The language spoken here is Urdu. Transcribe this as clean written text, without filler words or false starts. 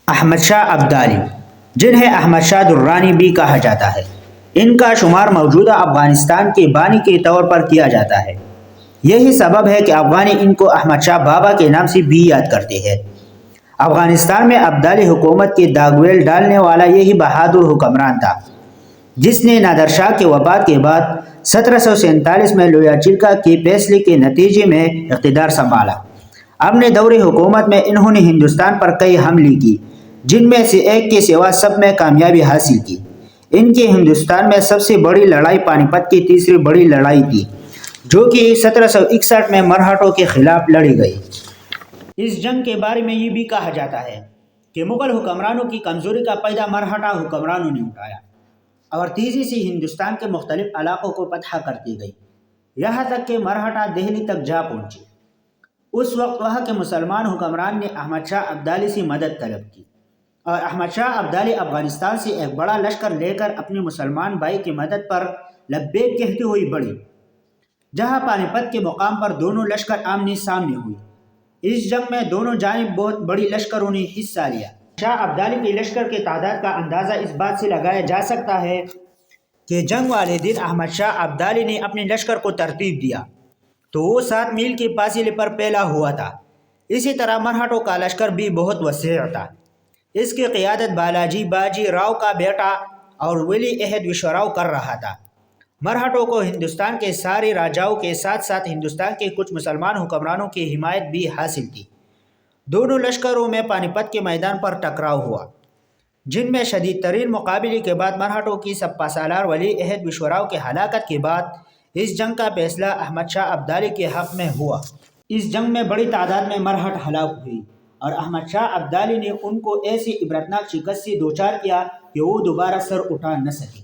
احمد شاہ ابدالی، جنہیں احمد شاہ درانی بھی کہا جاتا ہے، ان کا شمار موجودہ افغانستان کے بانی کے طور پر کیا جاتا ہے۔ یہی سبب ہے کہ افغانی ان کو احمد شاہ بابا کے نام سے بھی یاد کرتے ہیں۔ افغانستان میں ابدالی حکومت کے داغویل ڈالنے والا یہی بہادر حکمران تھا، جس نے نادر شاہ کے وفات کے بعد 1747 میں لویا چرکا کے فیصلے کے نتیجے میں اقتدار سنبھالا۔ اپنے دور حکومت میں انہوں نے ہندوستان پر کئی حملے کی، جن میں سے ایک کے سوا سب میں کامیابی حاصل کی۔ ان کی ہندوستان میں سب سے بڑی لڑائی پانی پت کی تیسری بڑی لڑائی تھی، جو کہ 1761 میں مرہٹوں کے خلاف لڑی گئی۔ اس جنگ کے بارے میں یہ بھی کہا جاتا ہے کہ مغل حکمرانوں کی کمزوری کا فائدہ مرہٹا حکمرانوں نے اٹھایا اور تیزی سے ہندوستان کے مختلف علاقوں کو فتح کرتی گئی، یہاں تک کہ مرہٹا دہلی تک جا پہنچے۔ اس وقت وہاں کے مسلمان حکمران نے احمد شاہ ابدالی سے مدد طلب کی، اور احمد شاہ ابدالی افغانستان سے ایک بڑا لشکر لے کر اپنے مسلمان بھائی کی مدد پر لبیک کہتے ہوئے بڑھے، جہاں پانی پت کے مقام پر دونوں لشکر آمنے سامنے ہوئے۔ اس جنگ میں دونوں جانب بہت بڑی لشکروں نے حصہ لیا۔ شاہ ابدالی کے لشکر کی تعداد کا اندازہ اس بات سے لگایا جا سکتا ہے کہ جنگ والے دن احمد شاہ ابدالی نے اپنے لشکر کو ترتیب دیا تو وہ 7 میل کے فاصلے پر پھیلا ہوا تھا۔ اسی طرح مرہٹوں کا لشکر بھی بہت وسیع تھا۔ اس کی قیادت بالاجی باجی راؤ کا بیٹا اور ولی عہد وشوراؤ کر رہا تھا۔ مرہٹوں کو ہندوستان کے سارے راجاؤں کے ساتھ ساتھ ہندوستان کے کچھ مسلمان حکمرانوں کی حمایت بھی حاصل تھی۔ دونوں لشکروں میں پانی پت کے میدان پر ٹکراؤ ہوا، جن میں شدید ترین مقابلے کے بعد مرہٹوں کی سپہ سالار ولی عہد وشوراؤ کے ہلاکت کے بعد اس جنگ کا فیصلہ احمد شاہ ابدالی کے حق میں ہوا۔ اس جنگ میں بڑی تعداد میں مرہٹ ہلاک ہوئی اور احمد شاہ ابدالی نے ان کو ایسی عبرتناک شکست سے دوچار کیا کہ وہ دوبارہ سر اٹھا نہ سکے۔